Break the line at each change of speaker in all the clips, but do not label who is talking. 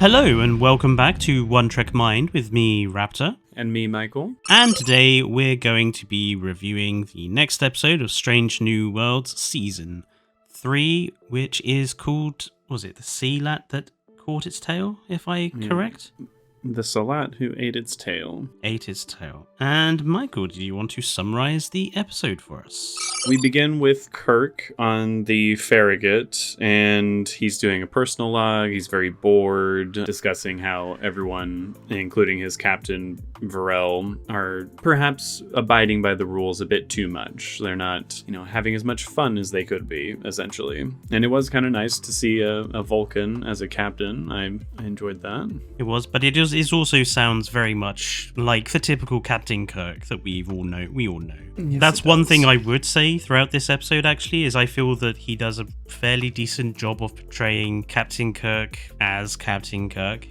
Hello and welcome back to One Trek Mind with me, Raptor.
And me, Michael.
And today we're going to be reviewing the next episode of Strange New Worlds Season 3, which is called, was it the Sehlat that caught its tail, if I correct?
The Sehlat who ate its tail.
Ate its tail. And Michael, do you want to summarize the episode for us?
We begin with Kirk on the Farragut, and he's doing a personal log. He's very bored, discussing how everyone, including his captain, Varel, are perhaps abiding by the rules a bit too much. They're not, having as much fun as they could be, essentially. And it was kind of nice to see a Vulcan as a captain. I enjoyed that.
It was, but it also sounds very much like the typical Captain Kirk that we all know.
Yes,
that's one thing I would say throughout this episode, actually, is I feel that he does a fairly decent job of portraying Captain Kirk as Captain Kirk.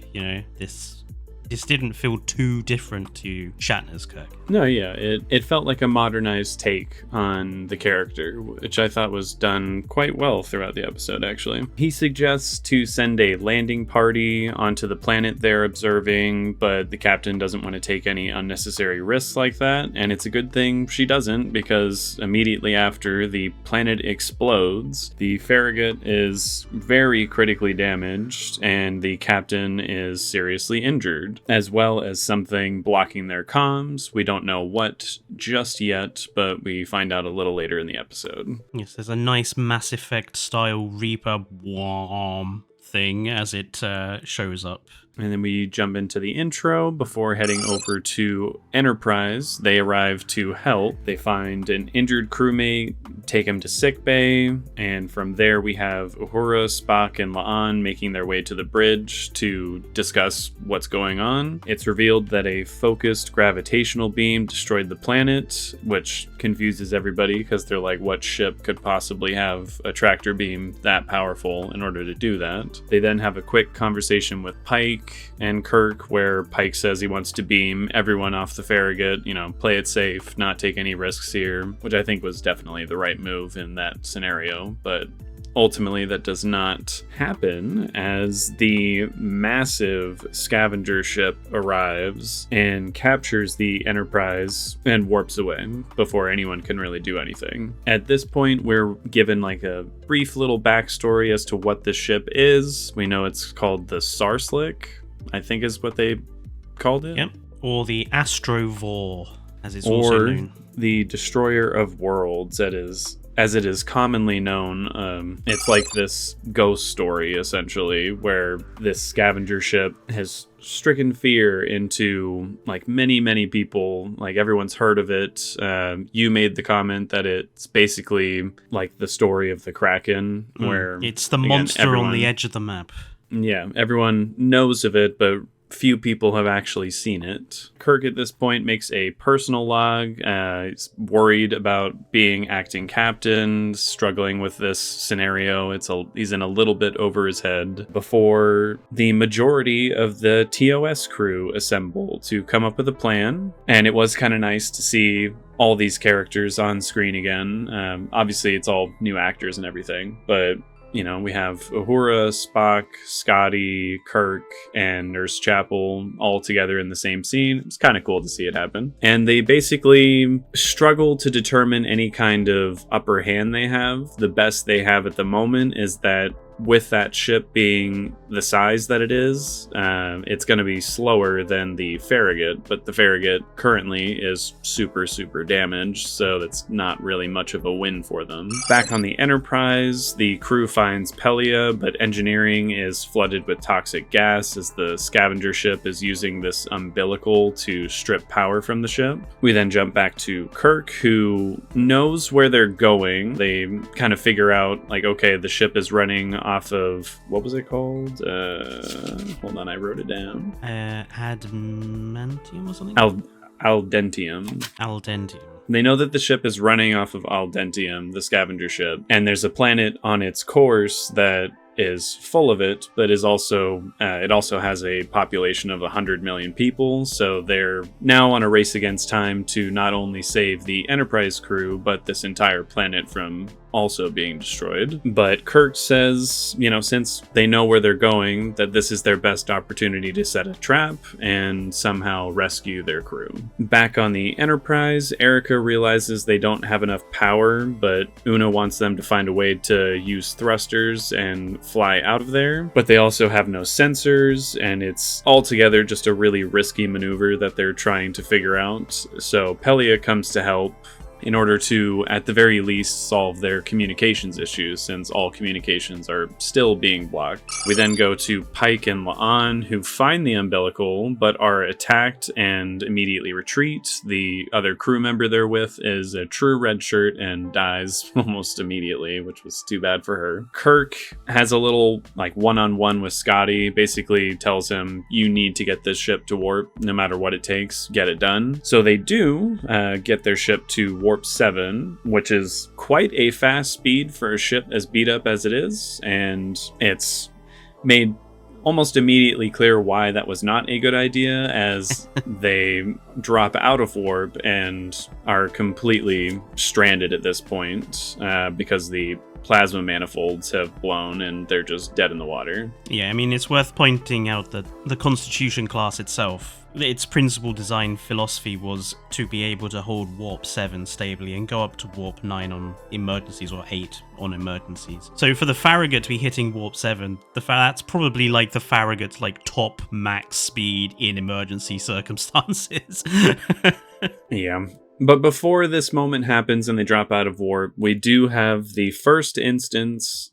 This didn't feel too different to Shatner's Kirk.
No, yeah, it felt like a modernized take on the character, which I thought was done quite well throughout the episode, actually. He suggests to send a landing party onto the planet they're observing, but the captain doesn't want to take any unnecessary risks like that, and it's a good thing she doesn't, because immediately after the planet explodes, the Farragut is very critically damaged, and the captain is seriously injured, as well as something blocking their comms. We don't know what just yet, but we find out a little later in the episode.
Yes, there's a nice Mass Effect style Reaper warm thing as it shows up.
And then we jump into the intro before heading over to Enterprise. They arrive to help. They find an injured crewmate, take him to sickbay, and from there we have Uhura, Spock, and La'an making their way to the bridge to discuss what's going on. It's revealed that a focused gravitational beam destroyed the planet, which confuses everybody because they're like, what ship could possibly have a tractor beam that powerful in order to do that? They then have a quick conversation with Pike and Kirk, where Pike says he wants to beam everyone off the Farragut, play it safe, not take any risks here, which I think was definitely the right move in that scenario, but ultimately that does not happen as the massive scavenger ship arrives and captures the Enterprise and warps away before anyone can really do anything. At this point, we're given like a brief little backstory as to what the ship is. We know it's called the Sarslick, I think is what they called it.
Yep. Or the Astrovor, as it's also known.
The Destroyer of Worlds, as it is commonly known. It's like this ghost story, essentially, where this scavenger ship has stricken fear into like many people. Like everyone's heard of it. You made the comment that it's basically like the story of the Kraken, where
it's the monster on the edge of the map.
Yeah, everyone knows of it, but few people have actually seen it. Kirk at this point makes a personal log. He's worried about being acting captain, struggling with this scenario. He's in a little bit over his head before the majority of the TOS crew assemble to come up with a plan. And it was kind of nice to see all these characters on screen again. Obviously, it's all new actors and everything, but we have Uhura, Spock, Scotty, Kirk, and Nurse Chapel all together in the same scene. It's kind of cool to see it happen. And they basically struggle to determine any kind of upper hand they have. The best they have at the moment is that with that ship being the size that it is, it's going to be slower than the Farragut, but the Farragut currently is super damaged, so that's not really much of a win for them. Back on the Enterprise, the crew finds Pelia, but engineering is flooded with toxic gas as the scavenger ship is using this umbilical to strip power from the ship. We then jump back to Kirk, who knows where they're going. They kind of figure out, like, okay, the ship is running off of, what was it called? Hold on, I wrote it down.
Adamantium or something?
Aldentium. They know that the ship is running off of Aldentium, the scavenger ship, and there's a planet on its course that is full of it, but is also it also has a population of 100 million people, so they're now on a race against time to not only save the Enterprise crew, but this entire planet from also being destroyed. But Kirk says, since they know where they're going, that this is their best opportunity to set a trap and somehow rescue their crew. Back on the Enterprise, Erica realizes they don't have enough power, but Una wants them to find a way to use thrusters and fly out of there. But they also have no sensors, and it's altogether just a really risky maneuver that they're trying to figure out. So Pelia comes to help in order to, at the very least, solve their communications issues, since all communications are still being blocked. We then go to Pike and La'an, who find the umbilical, but are attacked and immediately retreat. The other crew member they're with is a true red shirt and dies almost immediately, which was too bad for her. Kirk has a little, one-on-one with Scotty, basically tells him, you need to get this ship to warp, no matter what it takes, get it done. So they do get their ship to warp 7, which is quite a fast speed for a ship as beat up as it is, and it's made almost immediately clear why that was not a good idea, as they drop out of warp and are completely stranded at this point because the plasma manifolds have blown and they're just dead in the water.
Yeah, I mean, it's worth pointing out that the Constitution class itself, its principal design philosophy was to be able to hold warp 7 stably and go up to warp 9 on emergencies, or 8 on emergencies. So for the Farragut to be hitting warp 7, that's probably the Farragut's top max speed in emergency circumstances.
Yeah. But before this moment happens and they drop out of warp, we do have the first instance,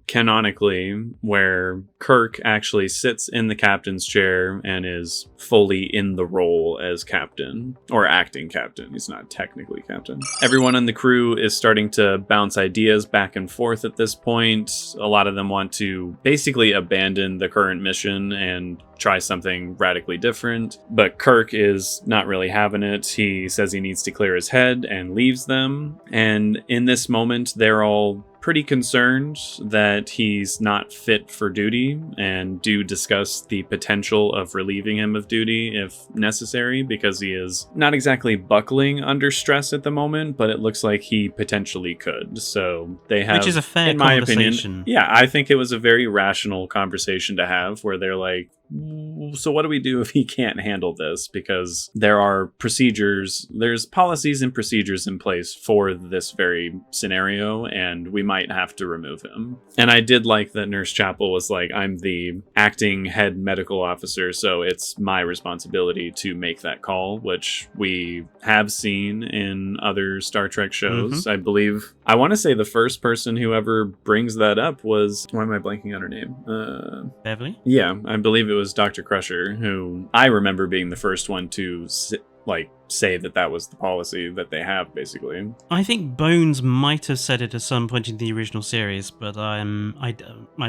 canonically, where Kirk actually sits in the captain's chair and is fully in the role as captain, or acting captain. He's not technically captain. Everyone on the crew is starting to bounce ideas back and forth at this point. A lot of them want to basically abandon the current mission and try something radically different, but Kirk is not really having it. He says he needs to clear his head and leaves them, and in this moment they're all pretty concerned that he's not fit for duty, and do discuss the potential of relieving him of duty if necessary, because he is not exactly buckling under stress at the moment, but it looks like he potentially could. So they have,
which is a fair
in my
conversation.
opinion, yeah, I think it was a very rational conversation to have, where they're like, so what do we do if he can't handle this? Because there are procedures, there's policies and procedures in place for this very scenario, and we might have to remove him. And I did like that Nurse Chapel was like, I'm the acting head medical officer, so it's my responsibility to make that call, which we have seen in other Star Trek shows.
Mm-hmm.
I believe, I want to say the first person who ever brings that up was, why am I blanking on her name?
Beverly?
Yeah, I believe it was Dr. Crusher, who I remember being the first one to say that was the policy that they have, basically.
I think Bones might have said it at some point in the original series, but I'm not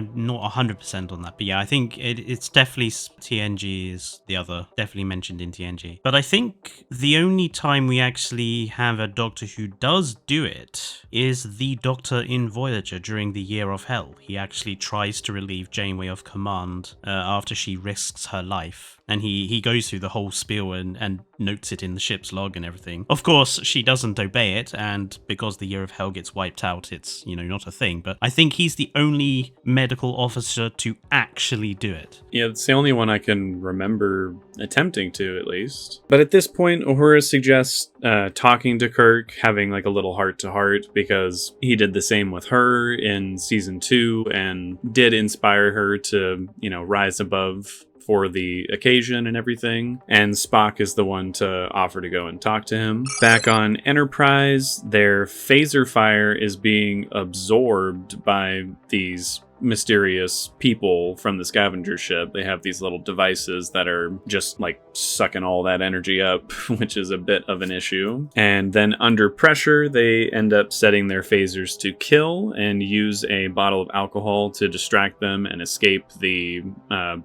100% on that. But yeah, I think it's definitely TNG is the other, definitely mentioned in TNG. But I think the only time we actually have a Doctor who does do it is the Doctor in Voyager during the Year of Hell. He actually tries to relieve Janeway of command after she risks her life. And he goes through the whole spiel and notes it in the ship's log and everything. Of course, she doesn't obey it, and because the Year of Hell gets wiped out, it's, not a thing. But I think he's the only medical officer to actually do it.
Yeah, it's the only one I can remember attempting to, at least. But at this point, Uhura suggests talking to Kirk, having a little heart-to-heart, because he did the same with her in season 2 and did inspire her to, rise above for the occasion and everything, and Spock is the one to offer to go and talk to him. Back on Enterprise, their phaser fire is being absorbed by these mysterious people from the scavenger ship. They have these little devices that are just sucking all that energy up, which is a bit of an issue. And then under pressure, they end up setting their phasers to kill and use a bottle of alcohol to distract them and escape the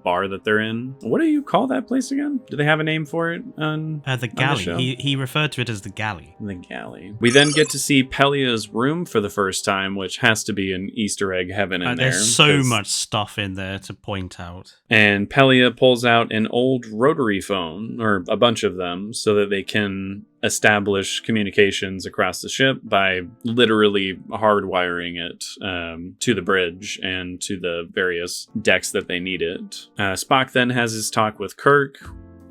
bar that they're in. What do you call that place again? Do they have a name for it
the galley. He referred to it as the galley.
The galley. We then get to see Pelia's room for the first time, which has to be an Easter egg heaven in there.
so much stuff in there to point out.
And Pelia pulls out an old rotary phone, or a bunch of them, so that they can establish communications across the ship by literally hardwiring it to the bridge and to the various decks that they need it. Spock then has his talk with Kirk,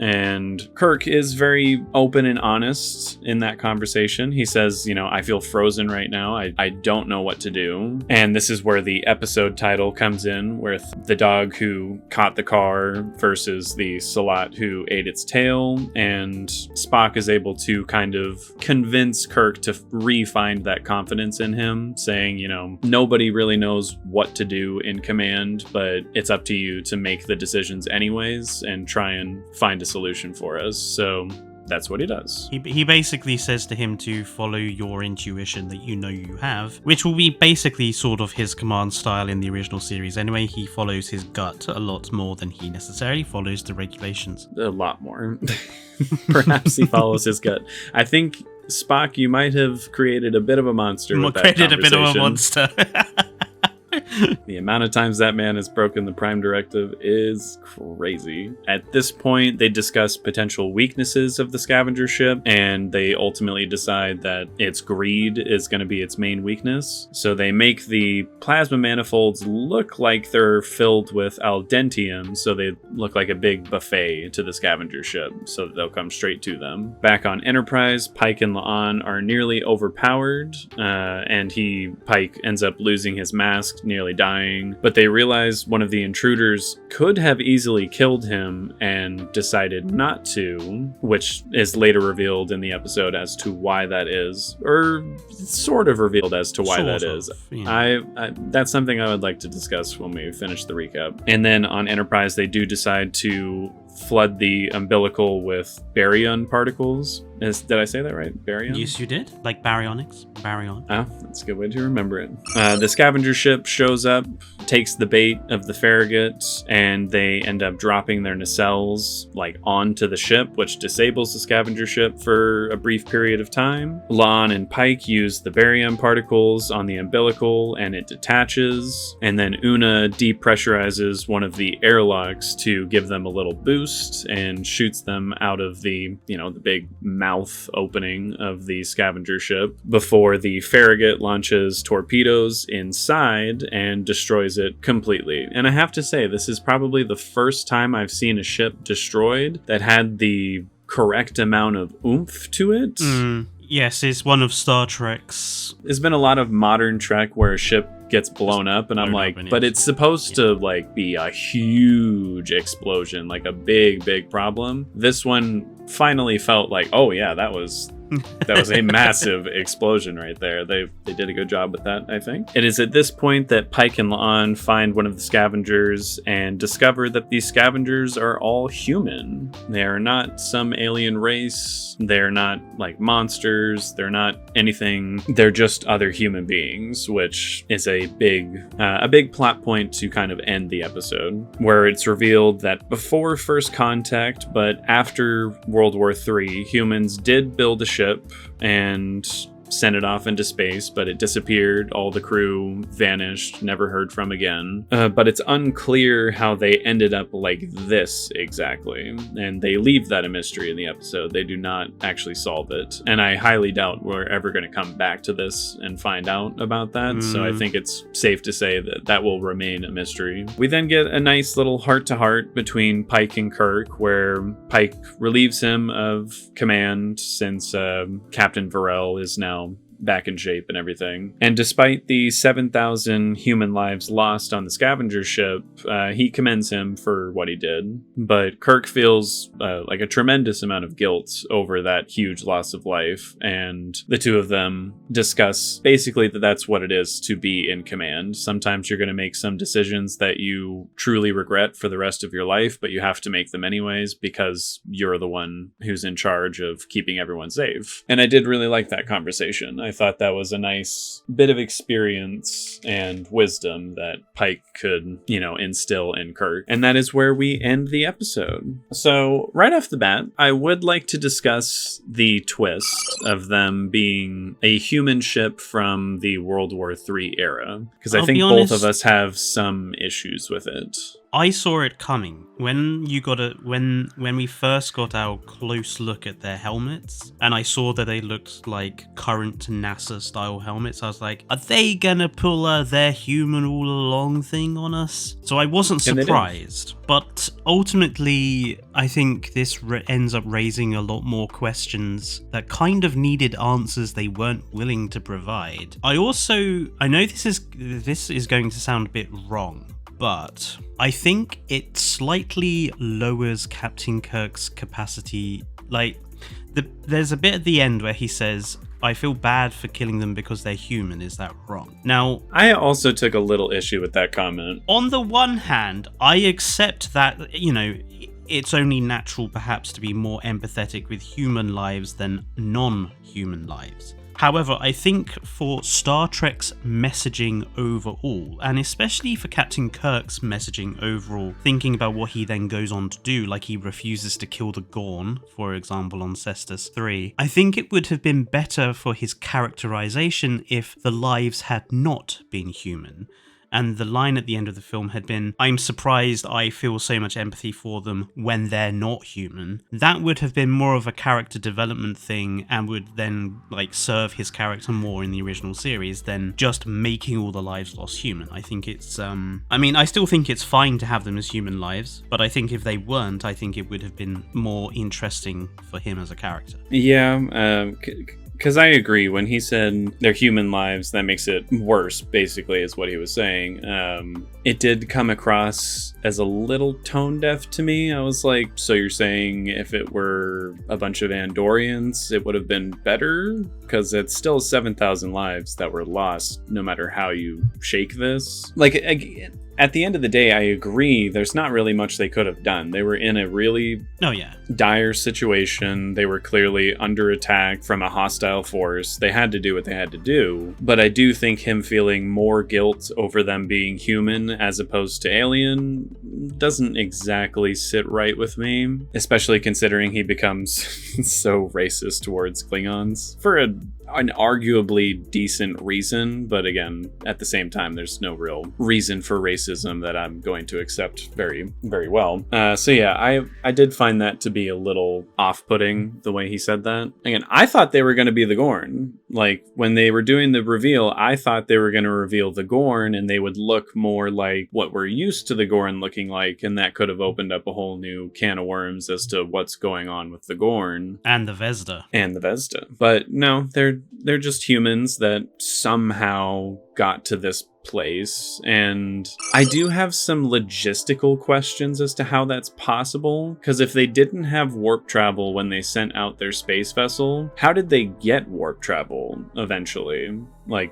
and Kirk is very open and honest in that conversation. He says, I feel frozen right now. I don't know what to do. And this is where the episode title comes in, with the dog who caught the car versus the Sehlat who ate its tail. And Spock is able to kind of convince Kirk to re-find that confidence in him, saying, nobody really knows what to do in command, but it's up to you to make the decisions anyways and try and find a solution for us. So that's what he does.
He basically says to him to follow your intuition that you have, which will be basically sort of his command style in the original series anyway. He follows his gut a lot more than he necessarily follows the regulations.
A lot more. Perhaps he follows his gut. I think, Spock, you might have created a bit of a monster with that conversation.
Created a bit of a monster.
The amount of times that man has broken the Prime Directive is crazy. At this point, they discuss potential weaknesses of the scavenger ship, and they ultimately decide that its greed is going to be its main weakness. So they make the plasma manifolds look like they're filled with aldentium, so they look like a big buffet to the scavenger ship, so that they'll come straight to them. Back on Enterprise, Pike and La'an are nearly overpowered, and Pike ends up losing his mask, nearly dying, but they realize one of the intruders could have easily killed him and decided not to, which is later revealed in the episode as to why that is, or sort of revealed as to why that is. Yeah. That's something I would like to discuss when we finish the recap. And then on Enterprise, they do decide to flood the umbilical with baryon particles. Did I say that right? Baryon?
Yes, you did. Like baryonics. Baryon.
Oh, that's a good way to remember it. The scavenger ship shows up, takes the bait of the Farragut, and they end up dropping their nacelles onto the ship, which disables the scavenger ship for a brief period of time. La'an and Pike use the baryon particles on the umbilical, and it detaches. And then Una depressurizes one of the airlocks to give them a little boost and shoots them out of the big mouth opening of the scavenger ship before the Farragut launches torpedoes inside and destroys it completely. And I have to say, this is probably the first time I've seen a ship destroyed that had the correct amount of oomph to it.
Yes, it's one of Star Trek's.
There's been a lot of modern Trek where a ship gets blown up, and I'm like, but it's supposed to be a huge explosion, like a big problem. This one finally felt like, oh yeah, that was a massive explosion right there. They did a good job with that, I think. It is at this point that Pike and La'an find one of the scavengers and discover that these scavengers are all human. They are not some alien race. They're not like monsters. They're not anything. They're just other human beings, which is a big plot point to kind of end the episode, where it's revealed that before First Contact, but after World War III, humans did build a ship and sent it off into space, but it disappeared. All the crew vanished, never heard from again. But it's unclear how they ended up like this exactly, and they leave that a mystery in the episode. They do not actually solve it, and I highly doubt we're ever going to come back to this and find out about that. So I think it's safe to say that will remain a mystery. We then get a nice little heart-to-heart between Pike and Kirk, where Pike relieves him of command since Captain Varel is now back in shape and everything. And despite the 7,000 human lives lost on the scavenger ship, he commends him for what he did. But Kirk feels like a tremendous amount of guilt over that huge loss of life, and the two of them discuss basically that that's what it is to be in command. Sometimes you're going to make some decisions that you truly regret for the rest of your life, but you have to make them anyways because you're the one who's in charge of keeping everyone safe. And I did really like that conversation. I I thought that was a nice bit of experience and wisdom that Pike could, instill in Kirk. And that is where we end the episode. So right off the bat, I would like to discuss the twist of them being a human ship from the World War III era, because I think both of us have some issues with it.
I saw it coming when we first got our close look at their helmets, and I saw that they looked like current NASA style helmets. I was like, are they gonna pull their human all along thing on us? So I wasn't surprised, but ultimately I think this ends up raising a lot more questions that kind of needed answers they weren't willing to provide. I know this is going to sound a bit wrong, but I think it slightly lowers Captain Kirk's capacity. There's a bit at the end where he says, I feel bad for killing them because they're human. Is that wrong? Now,
I also took a little issue with that comment.
On the one hand, I accept that, it's only natural perhaps to be more empathetic with human lives than non-human lives. However, I think for Star Trek's messaging overall, and especially for Captain Kirk's messaging overall, thinking about what he then goes on to do, like he refuses to kill the Gorn, for example, on Cestus 3, I think it would have been better for his characterization if the lives had not been human. And the line at the end of the film had been, I'm surprised I feel so much empathy for them when they're not human. That would have been more of a character development thing and would then serve his character more in the original series than just making all the lives lost human. I think it's, I still think it's fine to have them as human lives, but I think if they weren't, I think it would have been more interesting for him as a character.
Yeah, because I agree. When he said they're human lives, that makes it worse, basically, is what he was saying. It did come across as a little tone deaf to me. I was like, so you're saying if it were a bunch of Andorians, it would have been better? Because it's still 7,000 lives that were lost, no matter how you shake this. At the end of the day, I agree, there's not really much they could have done. They were in a really dire situation. They were clearly under attack from a hostile force. They had to do what they had to do. But I do think him feeling more guilt over them being human as opposed to alien doesn't exactly sit right with me, especially considering he becomes so racist towards Klingons for an arguably decent reason, but again, at the same time, there's no real reason for racism that I'm going to accept very, very well. I did find that to be a little off-putting, the way he said that. Again, I thought they were going to be the Gorn. When they were doing the reveal, I thought they were going to reveal the Gorn, and they would look more like what we're used to the Gorn looking like, and that could have opened up a whole new can of worms as to what's going on with the Gorn.
And the Vesda.
But no, they're just humans that somehow got to this place, and I do have some logistical questions as to how that's possible, because if they didn't have warp travel when they sent out their space vessel, how did they get warp travel eventually?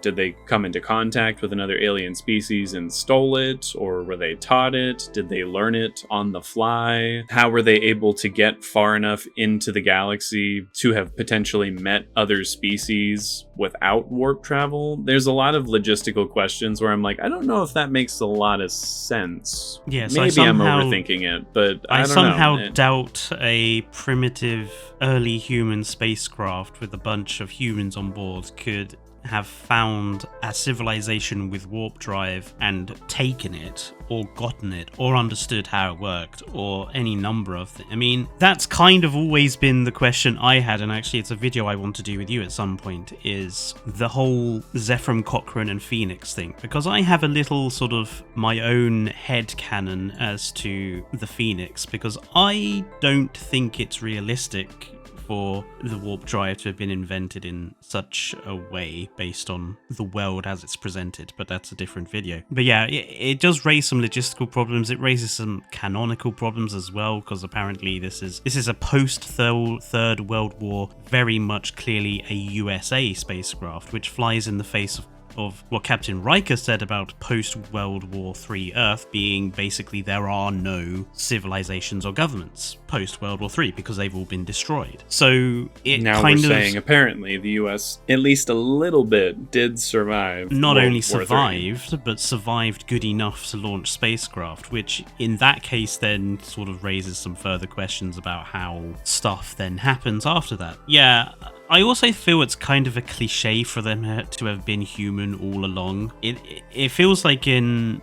Did they come into contact with another alien species and stole it, or were they taught it? Did they learn it on the fly? How were they able to get far enough into the galaxy to have potentially met other species without warp travel? There's a lot of logistical questions where I'm like, I don't know if that makes a lot of sense.
Yeah, so
maybe I'm overthinking it, but I don't
somehow doubt a primitive early human spacecraft with a bunch of humans on board could have found a civilization with warp drive and taken it, or gotten it, or understood how it worked, or any number of things. I mean, that's kind of always been the question I had, and actually it's a video I want to do with you at some point, is the whole Zephram Cochrane and Phoenix thing, because I have a little sort of my own headcanon as to the Phoenix, because I don't think it's realistic for the warp drive to have been invented in such a way based on the world as it's presented, but that's a different video. But yeah, it does raise some logistical problems. It raises some canonical problems as well, because apparently this is a post Third World War, very much clearly a USA spacecraft, which flies in the face of of what Captain Riker said about post-World War III Earth being basically there are no civilizations or governments post-World War III because they've all been destroyed. So it
now
kind
we're
of
saying apparently the US, at least a little bit, did survive.
not
World
only
War III.
survived, but survived good enough to launch spacecraft, which in that case then sort of raises some further questions about how stuff then happens after that. Yeah, I also feel it's kind of a cliche for them to have been human all along. It feels like you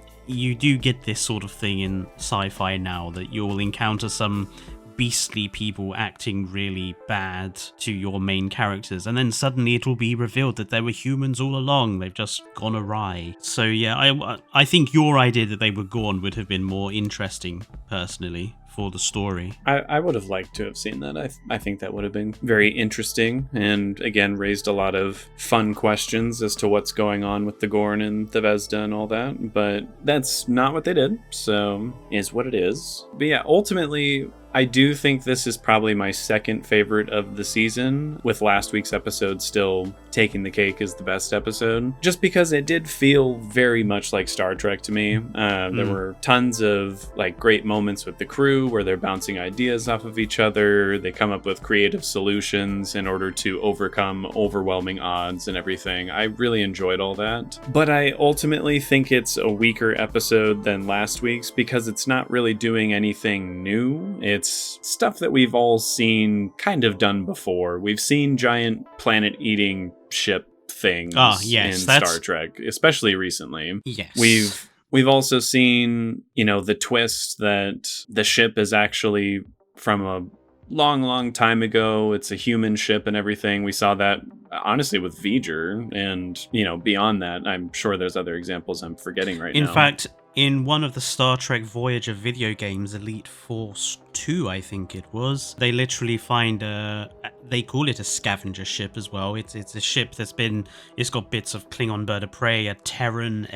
do get this sort of thing in sci-fi now, that you'll encounter some beastly people acting really bad to your main characters, and then suddenly it will be revealed that they were humans all along. They've just gone awry. So yeah, I think your idea that they were gone would have been more interesting, personally, for the story.
I would have liked to have seen that. I think that would have been very interesting, and again raised a lot of fun questions as to what's going on with the Gorn and the Vesda and all that, but that's not what they did, so is what it is. But yeah, ultimately I do think this is probably my second favorite of the season, with last week's episode still taking the cake as the best episode, just because it did feel very much like Star Trek to me. There were tons of like great moments with the crew where they're bouncing ideas off of each other. They come up with creative solutions in order to overcome overwhelming odds and everything. I really enjoyed all that. But I ultimately think it's a weaker episode than last week's because it's not really doing anything new. It's stuff that we've all seen kind of done before. We've seen giant planet-eating ship things in Star Trek, especially recently.
Yes.
We've also seen, the twist that the ship is actually from a long time ago. It's a human ship and everything. We saw that honestly with V'ger, and beyond that, I'm sure there's other examples I'm forgetting right now.
In fact, in one of the Star Trek Voyager video games, Elite Force 2, I think it was, they literally find they call it a scavenger ship as well. It's a ship it's got bits of Klingon bird of prey, a Terran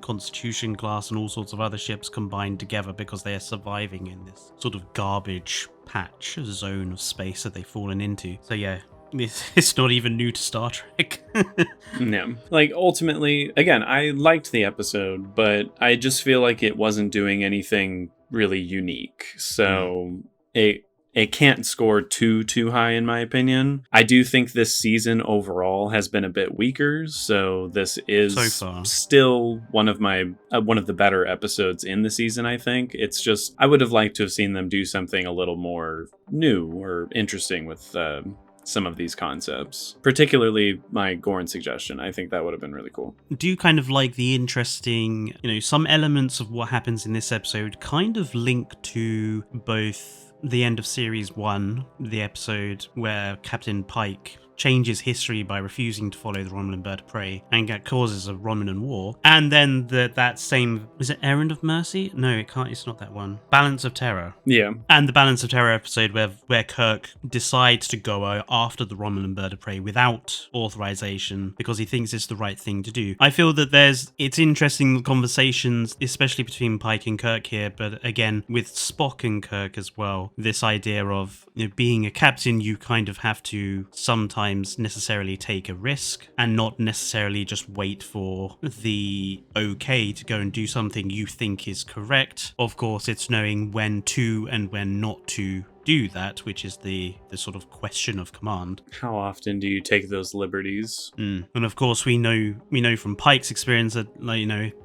Constitution class, and all sorts of other ships combined together because they are surviving in this sort of garbage patch zone of space that they've fallen into. So yeah, it's not even new to Star Trek.
No. Ultimately, again, I liked the episode, but I just feel like it wasn't doing anything really unique. So it can't score too high in my opinion. I do think this season overall has been a bit weaker, so this is still one of the better episodes in the season, I think. It's just, I would have liked to have seen them do something a little more new or interesting with some of these concepts, particularly my Gorn suggestion. I think that would have been really cool.
Do you kind of like the interesting, some elements of what happens in this episode kind of link to both the end of Series 1, the episode where Captain Pike changes history by refusing to follow the Romulan bird of prey, and that causes a Romulan war. And then that same, is it Errand of Mercy? No, it's not that one. Balance of Terror.
Yeah.
And the Balance of Terror episode where Kirk decides to go after the Romulan bird of prey without authorization because he thinks it's the right thing to do. I feel that it's interesting conversations, especially between Pike and Kirk here, but again, with Spock and Kirk as well. This idea of being a captain, you kind of have to sometimes necessarily take a risk and not necessarily just wait for the okay to go and do something you think is correct. Of course, it's knowing when to and when not to do that, which is the sort of question of command.
How often do you take those liberties?
And of course, we know from Pike's experience that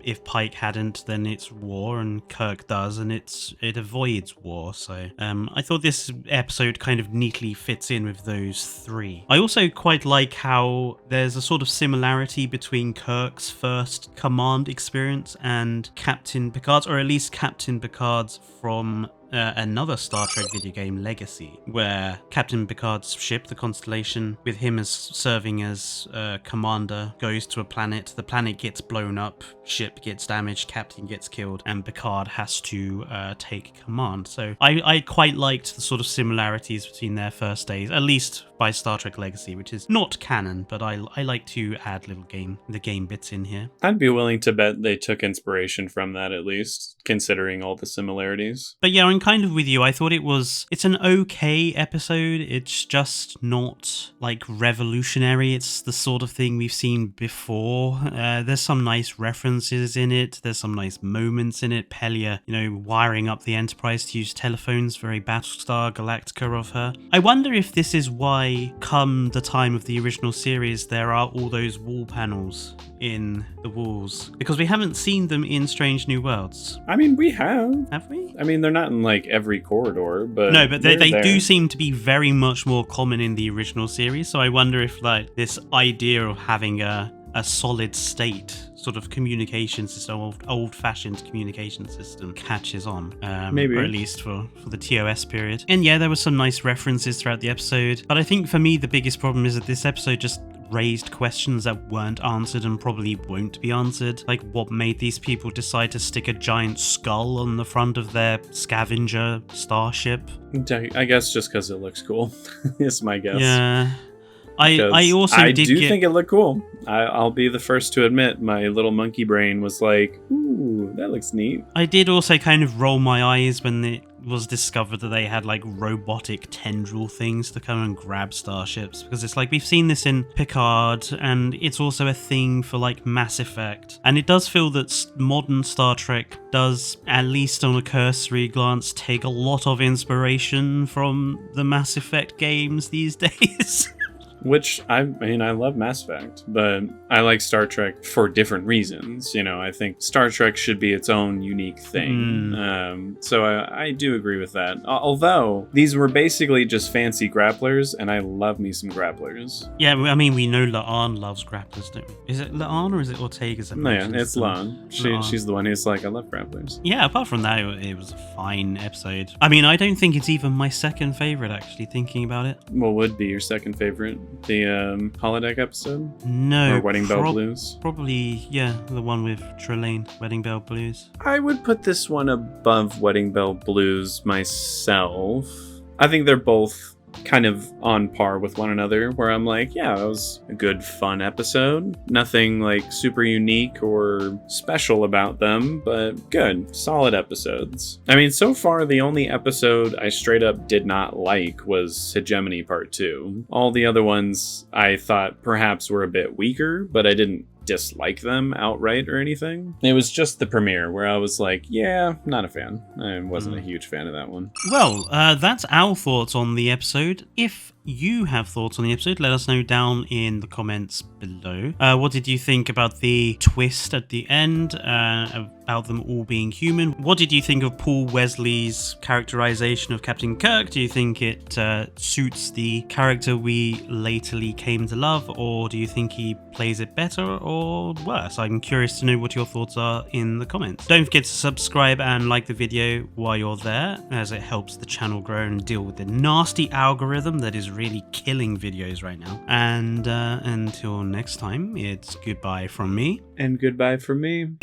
if Pike hadn't, then it's war, and Kirk does, and it avoids war. So I thought this episode kind of neatly fits in with those three. I also quite like how there's a sort of similarity between Kirk's first command experience and Captain Picard's, or at least Captain Picard's from another Star Trek video game, Legacy, where Captain Picard's ship, the Constellation, with him as serving as commander, goes to a planet. The planet gets blown up, ship gets damaged, captain gets killed, and Picard has to take command. So I quite liked the sort of similarities between their first days, at least by Star Trek Legacy, which is not canon, but I like to add the game bits in here.
I'd be willing to bet they took inspiration from that, at least, considering all the similarities.
But yeah, I'm kind of with you. I thought it's an okay episode. It's just not like revolutionary. It's the sort of thing we've seen before. There's some nice references in it. There's some nice moments in it. Pelia, wiring up the Enterprise to use telephones, very Battlestar Galactica of her. I wonder if this is why, come the time of the original series, there are all those wall panels in the walls, because we haven't seen them in Strange New Worlds.
I mean, we have.
Have we?
I mean, they're not in like every corridor, but
no, but they
there.
do seem to be very much more common in the original series. So I wonder if like this idea of having a solid state sort of communication system, old-fashioned communication system, catches on.
Maybe.
Or at least for the TOS period. And yeah, there were some nice references throughout the episode. But I think for me, the biggest problem is that this episode just raised questions that weren't answered and probably won't be answered. Like, what made these people decide to stick a giant skull on the front of their scavenger starship?
I guess just because it looks cool. Is my guess.
Yeah. I also
think it looked cool. I'll be the first to admit my little monkey brain was like, ooh, that looks neat.
I did also kind of roll my eyes when it was discovered that they had like robotic tendril things to come and grab starships, because it's like we've seen this in Picard, and it's also a thing for like Mass Effect, and it does feel that modern Star Trek does, at least on a cursory glance, take a lot of inspiration from the Mass Effect games these days.
Which, I mean, I love Mass Effect, but I like Star Trek for different reasons. I think Star Trek should be its own unique thing. So I do agree with that. Although, these were basically just fancy grapplers, and I love me some grapplers.
Yeah, I mean, we know La'an loves grapplers, don't we? Is it La'an or is it Ortega's?
No, yeah, it's La'an. She's the one who's like, I love grapplers.
Yeah, apart from that, it was a fine episode. I mean, I don't think it's even my second favorite, actually, thinking about it.
What would be your second favorite? The holodeck episode?
No.
Or Wedding Bell Blues?
Probably, yeah, the one with Trelane, Wedding Bell Blues.
I would put this one above Wedding Bell Blues myself. I think they're both kind of on par with one another, where I'm like, yeah, that was a good, fun episode. Nothing like super unique or special about them, but good, solid episodes. I mean, so far, the only episode I straight up did not like was Hegemony Part 2. All the other ones I thought perhaps were a bit weaker, but I didn't dislike them outright or anything. It was just the premiere where I was like, yeah, not a fan. I wasn't a huge fan of that one.
Well, that's our thoughts on the episode. If you have thoughts on the episode, let us know down in the comments below. What did you think about the twist at the end, about them all being human? What did you think of Paul Wesley's characterization of Captain Kirk? Do you think it suits the character we latterly came to love, or do you think he plays it better or worse? I'm curious to know what your thoughts are in the comments. Don't forget to subscribe and like the video while you're there, as it helps the channel grow and deal with the nasty algorithm that is really killing videos right now. And until next time, it's goodbye from me.
And goodbye from me.